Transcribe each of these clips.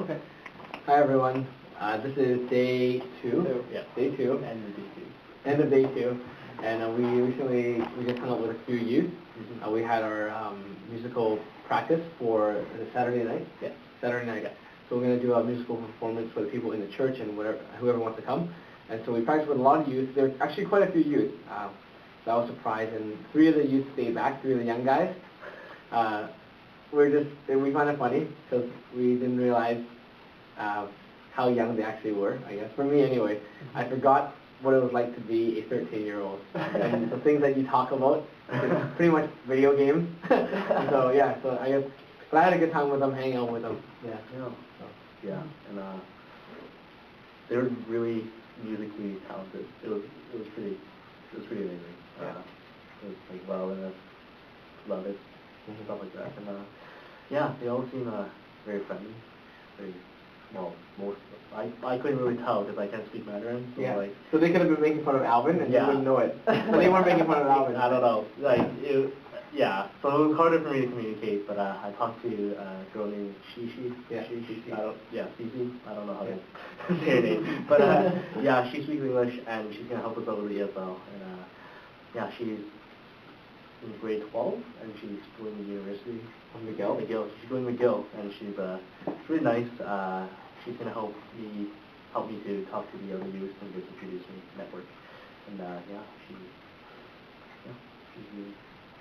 Okay. Hi everyone. This is day two. Yeah. Day two. End of day two. End of day two. And we just hung out with a few youth. Mm-hmm. We had our musical practice for the Saturday night. Yeah. Saturday night. So we're going to do a musical performance for the people in the church and whoever wants to come. And so we practiced with a lot of youth. There were actually quite a few youth. So I was surprised. And 3 of the youth stayed back, 3 of the young guys. We find it funny because we didn't realize how young they actually were, I guess. For me anyway, I forgot what it was like to be a 13-year-old. And the things that you talk about, it's pretty much video games. So I guess, but I had a good time with them, hanging out with them. Yeah. And they were really musically talented. It was pretty amazing. Yeah. It was like violinist, love it, stuff like that. And they all seem very friendly, very. Well, I couldn't really tell because I can't speak Mandarin. So so they could have been making fun of Alvin and you wouldn't know it. But they weren't making fun of Alvin. I don't know. So it was harder for me to communicate, but I talked to a girl named Shishi. Shishi. Cici. I don't know how to say her name. But she speaks English and she's gonna help us out with the ESL. And she's in grade 12 and she's going to university. McGill. She's going to McGill and she's really nice. She's gonna help me to talk to the other youth and just introduce me to network. And she's really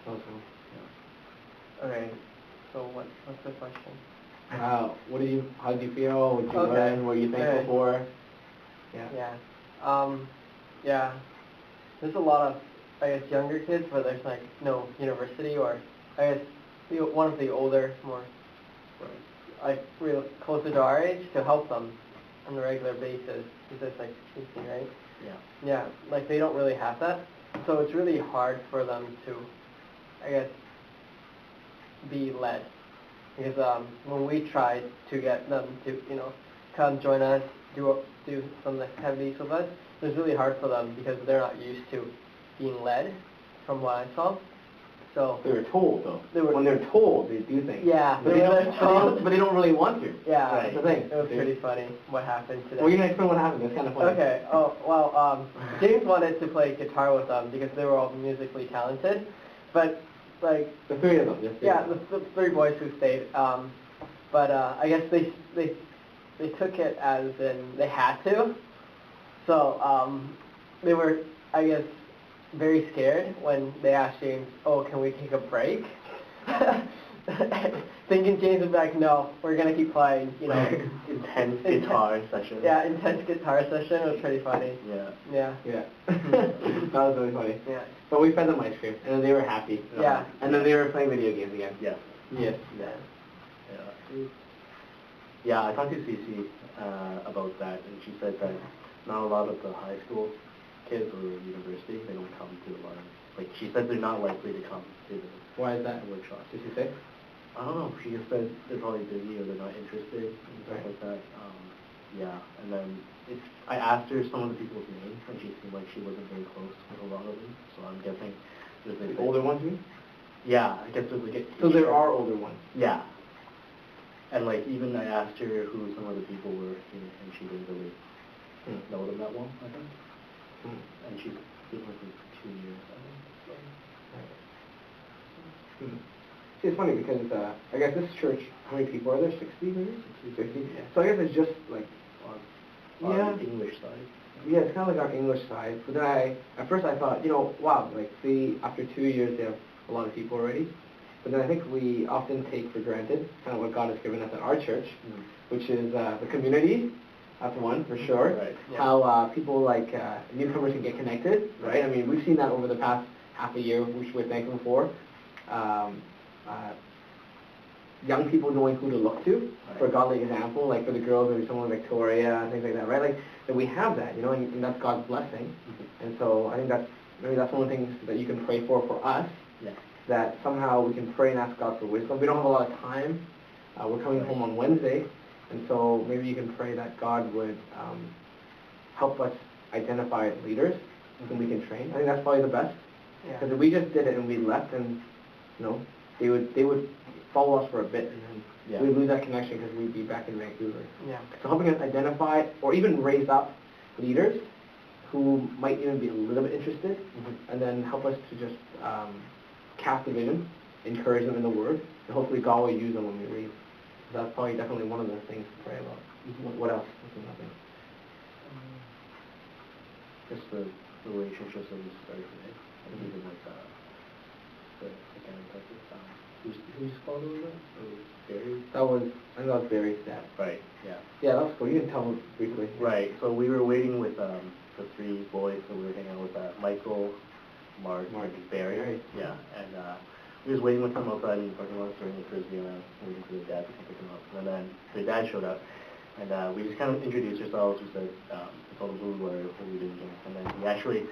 awesome. Yeah. Okay. So what's the question? How did you feel? What did you learn? What were you thankful for? Yeah. There's a lot of, I guess, younger kids where there's like no university, or I guess one of the older, more like real closer to our age, to help them on a regular basis. Because it's like teaching, right? Yeah. Yeah. Like they don't really have that, so it's really hard for them to, I guess, be led. Because when we tried to get them to, come join us, do some of the activities with us, it was really hard for them because they're not used to being led, from what I saw. So they were told though. When they're told, they do things. Yeah, but they don't really want to. Yeah, right. That's the thing. It was pretty funny what happened today. Well, you can explain what happened. It's kind of funny. Okay. Oh well, James wanted to play guitar with them because they were all musically talented, but like the 3 of them. The 3 boys who stayed. But I guess they took it as in they had to. So they were, I guess, very scared when they asked James, "Oh, can we take a break?" Thinking James would be like, "No, we're gonna keep playing." Intense guitar session. Yeah, intense guitar session. It was pretty funny. Yeah. That was really funny. Yeah. But we fed them ice cream, and then they were happy. Yeah. And then they were playing video games again. Yes. Yes. Yeah, I talked to Cici about that, and she said that not a lot of the high school kids or university, they don't come to a lot of, like, she said they're not likely to come to the Why is that? workshop. Did she say? I don't know, she just said they're probably busy or they're not interested and stuff like that. And then I asked her some of the people's names, and she seemed like she wasn't very close with a lot of them, so I'm guessing there's the older ones, you mean? Yeah, I guess there's like so there are older ones? Yeah. And like even I asked her who some of the people were, and she didn't really know them that well, I think. And she's been with me for 2 years, I think. See, it's funny because I guess this church, how many people are there? 60 maybe? 60? Yeah. So I guess it's just like on the English side. Yeah, it's kind of like our English side. But then at first I thought, wow, like see, after 2 years they have a lot of people already. But then I think we often take for granted kind of what God has given us at our church, which is the community. That's one for sure. Right. Yeah. How people like newcomers can get connected, right? I mean, we've seen that over the past half a year, which we're thankful for. Young people knowing who to look to for a godly example, like for the girls, maybe someone like Victoria, things like that, right? Like that we have that, and that's God's blessing. And so I think that's one of the things that you can pray for us. Yeah. That somehow we can pray and ask God for wisdom. We don't have a lot of time. We're coming home on Wednesday. And so maybe you can pray that God would help us identify leaders whom we can train. I think that's probably the best. Because if we just did it and we left, and they would follow us for a bit, and then Yeah. we lose that connection because we'd be back in Vancouver. Yeah. So helping us identify or even raise up leaders who might even be a little bit interested, and then help us to just cast a vision, encourage them in the Word, and hopefully God will use them when we read. So that's probably definitely one of the things to pray about. What else? Nothing. Just the relationships that we started today. I think even like the accounting practice. Whose father was that? It was Barry? I think that was Barry's dad. Right, yeah. Yeah, that was cool. You can tell them briefly. Right, so we were waiting with the three boys, so we were hanging out with Michael, Mark, and Barry. Yeah, and we was waiting with them outside in the parking lot during the Frisbee, and waiting for their dad to come pick them up. And then their dad showed up, and we just kind of introduced ourselves. We said, we told him who we were, what we were doing, and then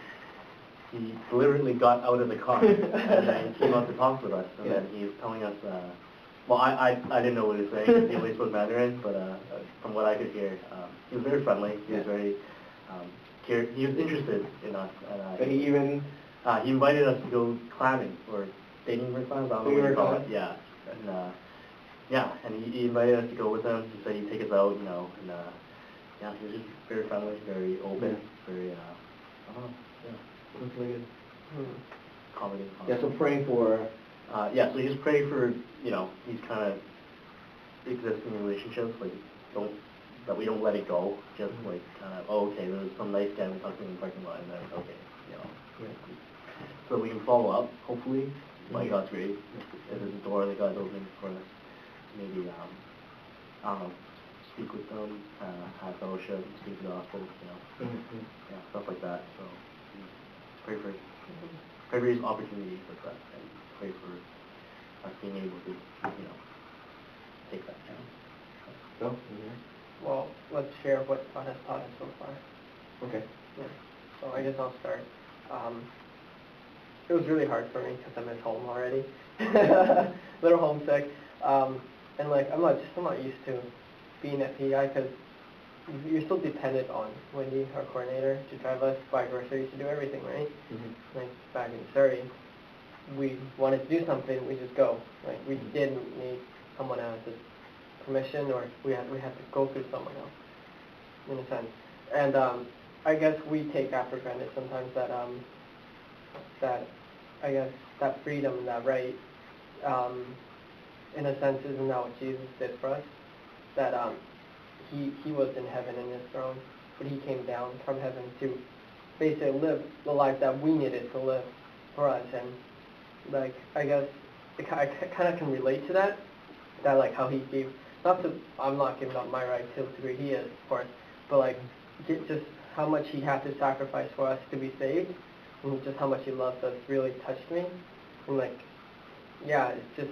he deliberately got out of the car and then he came out to talk with us, and then he was telling us, well, I didn't know what he was saying, because he only spoke Mandarin, but from what I could hear, he was very friendly, he was very, he was interested in us. And he even... he invited us to go climbing, or dating for climbs, I don't know what you call it, yeah. And and he invited us to go with him, he said he'd take us out, and yeah, he was just very friendly, very open, very, I don't know, yeah. That's really good. Comedy. Yeah, so praying for... so you just pray for, these kind of existing relationships, like, that we don't let it go, just like, kind of, okay, there was some nice guy we talked to in the parking lot, and then, okay, so we can follow up, hopefully, by God's grace, if there's a door that God's opening for us, maybe, I don't know, speak with them, have fellowship, speak the gospel, yeah, stuff like that, so, pray for his opportunities like that, and pray for us being able to, take that chance. Well, let's share what God has taught us so far. Okay. Yeah. So I guess I'll start. It was really hard for me because I'm at home already, a little homesick, and like I'm not used to being at PEI because you're still dependent on Wendy, our coordinator, to drive us, buy groceries, to do everything, right? Like back in Surrey, we wanted to do something, we just go. Like we didn't need someone else's permission, or we had to go through someone else, in a sense. And I guess we take that for granted sometimes, that I guess that freedom and that right, in a sense, isn't that what Jesus did for us? That he was in heaven in his throne, but he came down from heaven to basically live the life that we needed to live for us. And like I guess I kind of can relate to that like how he gave, I'm not giving up my right to the degree he is, of course, but like just how much he had to sacrifice for us to be saved, and just how much he loved us really touched me. And like, yeah, it's just